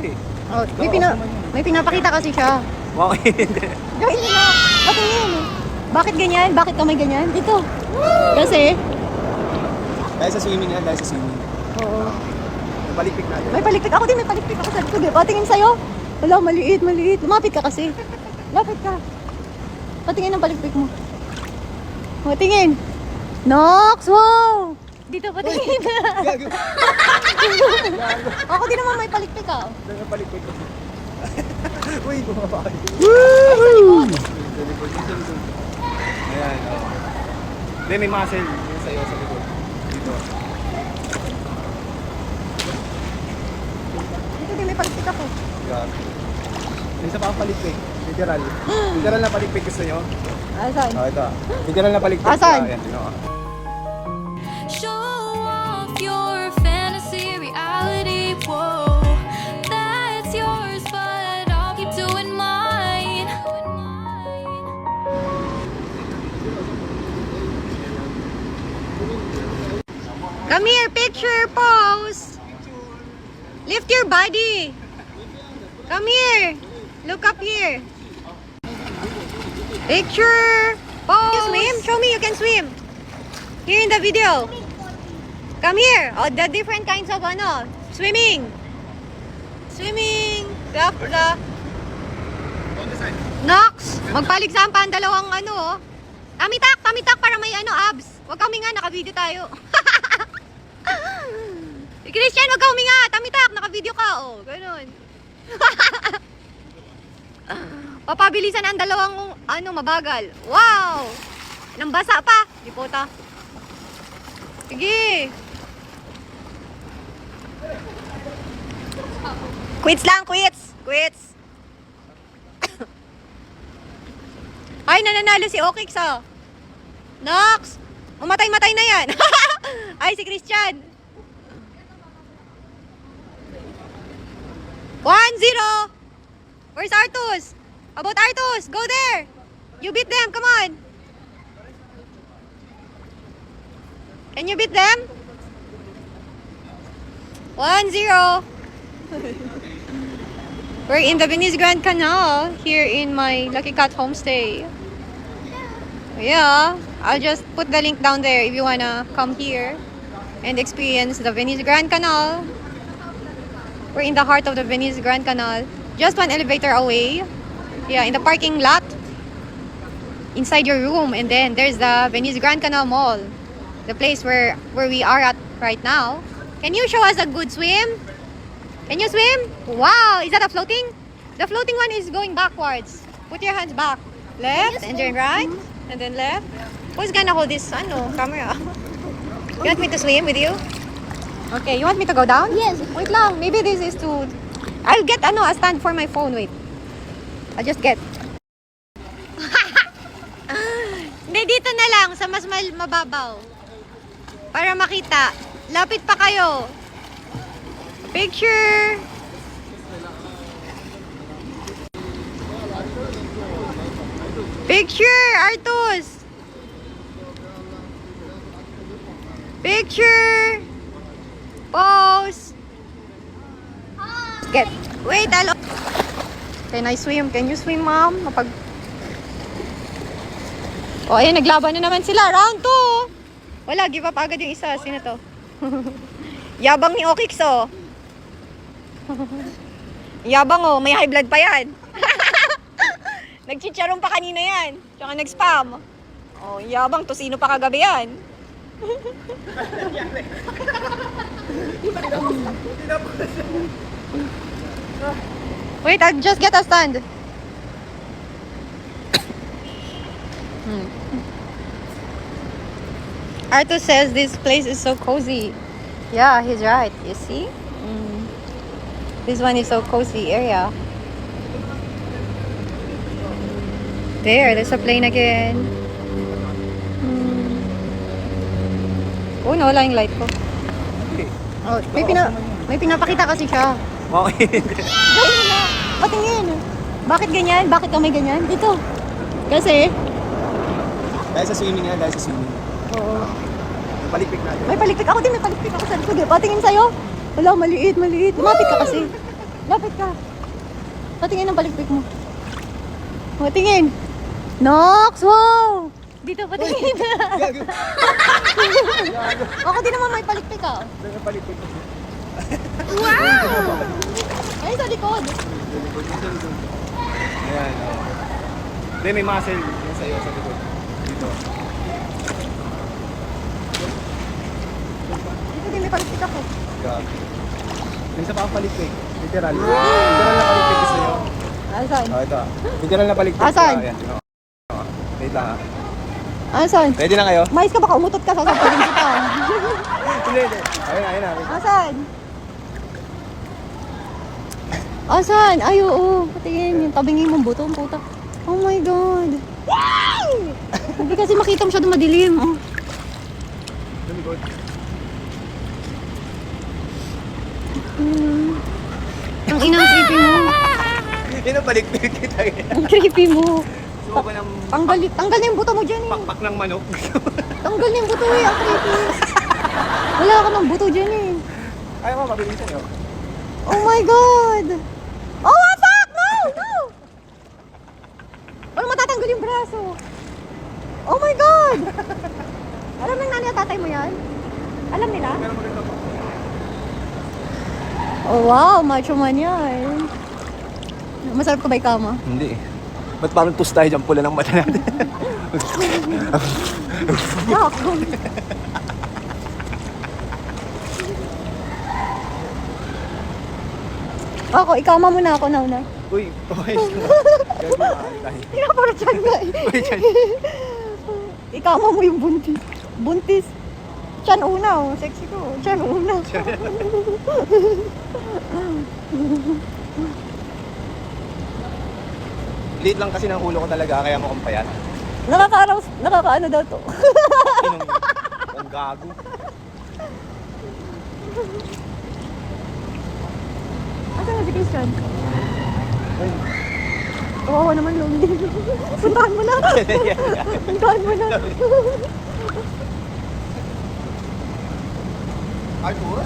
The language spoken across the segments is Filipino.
Hindi. Oh, Baka may pinapakita kasi siya. Wow, hindi. Gawin mo na. Patingin. Bakit ganyan? Bakit kamay ganyan? Dito. Kasi? Dahil sa swimming yan, dahil sa swimming. Oo. Napalikpik na yun. May palikpik. Ako din may palikpik ako sa likod. Patingin sa'yo. Wala, maliit, maliit. Lumapit ka kasi. Lapit ka. Patingin ang palikpik mo. Patingin. Nox, wow! Dito patingin. Gago. Ako din naman may palikpik ka. Napalikpik ko. Uy, bumaba kayo. Woo! Sa likod, sa likod. Ayan, oh. Hindi, may muscle. Yung sa'yo, sa likod. Dito. Dito din may palikpik ako. Gago. May isa pa ang palikpik. Literal. Literal na palikpik gusto nyo? Asan? Oh, ito. Literal na palikpik. Asan? Ayan, you know. Show off your fantasy reality. Whoa, that's yours, but I'll keep doing mine. Come here, picture, pose. Lift your body. Come here. Look up here. Picture, pose. You swim? Show me you can swim. Here in the video. Come here. Oh, the different kinds of swimming. Swimming. Nox, magpaligsahan pa ang dalawang Tamitak para may abs. Huwag ka huminga, naka-video tayo. Christian, huwag ka huminga. Tamitak, naka-video ka. Oh, ganun. Papabilisan ang dalawang mabagal. Wow! Nang basa pa. Di puta. Sige. Quits lang, quits. Quits. Ay, nananalo si Okix, oh. Nox! Mamatay-matay na yan. Ay, si Christian. 1-0. Where's Artus? About Artus? Go there. You beat them. Come on. Can you beat them? 1-0. We're in the Venice Grand Canal here in my Lucky Cat homestay. Yeah, I'll just put the link down there if you wanna come here and experience the Venice Grand Canal. We're in the heart of the Venice Grand Canal, just one elevator away. Yeah, in the parking lot inside your room, and then there's the Venice Grand Canal Mall, the place where we are at right now. Can you show us a good swim? Can you swim? Wow, is that a floating? The floating one is going backwards. Put your hands back. Left and then right and then left. Who's gonna hold this camera? You want me to swim with you? Okay, you want me to go down? Yes. Wait lang, maybe this is too... I'll get a stand for my phone, wait. I'll just get. Hindi, dito na lang sa mas mababaw. Para makita. Lapit pa kayo. Picture. Picture, Artus. Picture. Pose. Get. Wait, hello. Can I swim? Can you swim, ma'am? Oh, ayun, naglaban na naman sila. Round 2. Wala, give up agad yung isa. Sino to? Yabang ni Okix, oh. Yabang, oh. May high blood pa yan. Nagchicharong pa kanina yan. Tsaka nag-spam. Oh, yabang. To sino pa kagabi yan? Wait, I'll just get a stand. Arthur says this place is so cozy. Yeah, he's right. You see? This one is so cozy area. There's a plane again. Oh, nawala yung light ko. Oh, may pinapakita kasi siya. Wow, hindi. Gawin mo na. Patingin. Bakit ganyan? Bakit kamay ganyan? Dito. Kasi? Dahil sa swimming yan, dahil sa swimming. Oo. Napalikpik na yun. May palikpik. Ako din may palikpik ako sa likod. Patingin sa'yo. Wala, maliit, maliit. Lumapit ka kasi. Lapit Lapit ka. Patingin ang palikpik mo. Patingin. Nox, wow! Dito patingin. Gago. Baka di naman may palikpik ka. Doon ang palikpik ko. Ay, sa likod. Ayan, oh. Hindi, may muscle yung sa'yo sa likod. Dito. Dito din may palikpik ako. Gago. Yung sa pampalikpik. Literal. Literal na palikpik ko sa'yo. Asan? Oh, ito. Literal na palikpik. Asan? Ayan, oh. Oh. Wait lang ha. Asan? Ready na kayo? Mais ka baka umutot ka, sasampalin kita. Hindi, hindi. Ayun na. Asan? Asan? Ay, oo. Patingin, yung tabingin mong buto, ang puta. Oh my God. Hindi kasi makita masyadong madilim. Oh. Lumikod. Ang inang creepy mo. Yun ang palikpik kita. Ang creepy mo. Suko ko ng Tanggal na yung buto mo dyan eh. pakpak ng manok. Tanggal na yung buto eh. Ang creepy. Wala ka ng buto dyan eh. Ayaw mo, mabilisan yun. Oh my God. Oh, fuck! No! No! Wala matatanggal yung braso. Oh my God! Alam ng nanay at tatay mo yan? Alam nila? Pero maganda po. Oh wow, macho man yan. Masarap ka ba ikama? Hindi. Ba't parang tus tayo dyan pula ng mata natin? Ako. Ako, ikama mo na ako na. Uy, okay. Tingnan ko na dyan nga eh. Uy, dyan. Ikama mo yung buntis. Buntis. Tiyan una oh. Sexy ko. Tiyan una. Liit lang kasi ng ulo ko talaga, kaya mukhang payat. Nakakaano daw to. Ang gago. Asan na si Christian? Oo naman, lonely. Puntahan mo na. Puntahan mo na. Arthur?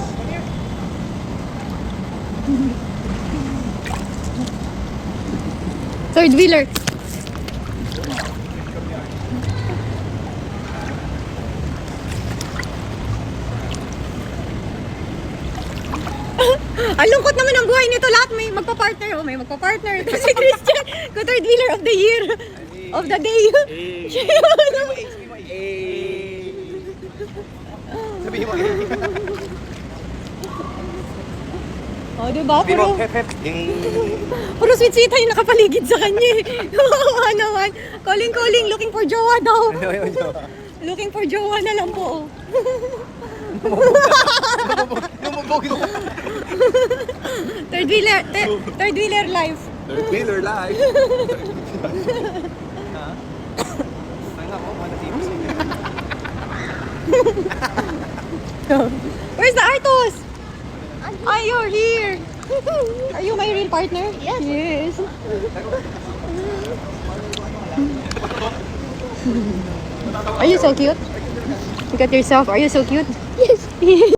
Third wheeler. Ang lungkot naman ang buhay nito. Lahat may magpa-partner. Oh, may magpa-partner. Ito si Christian. The third wheeler of the year. Of the day. Sabihin mo, Oh, diba? sabihin mo, Puro, hep hep. puro sweet-sweet yung nakapaligid sa kanya. Kawawa naman. Calling, looking for jowa daw. Looking for jowa na lang po. Oh. Lumubog yung Third wheeler life. third wheeler live. Ha? Ay nga po, mga tipis. Where's the Artos? Ah, you're here. Are you my real partner? Yes. Are you so cute? Look at yourself. Are you so cute? Yes.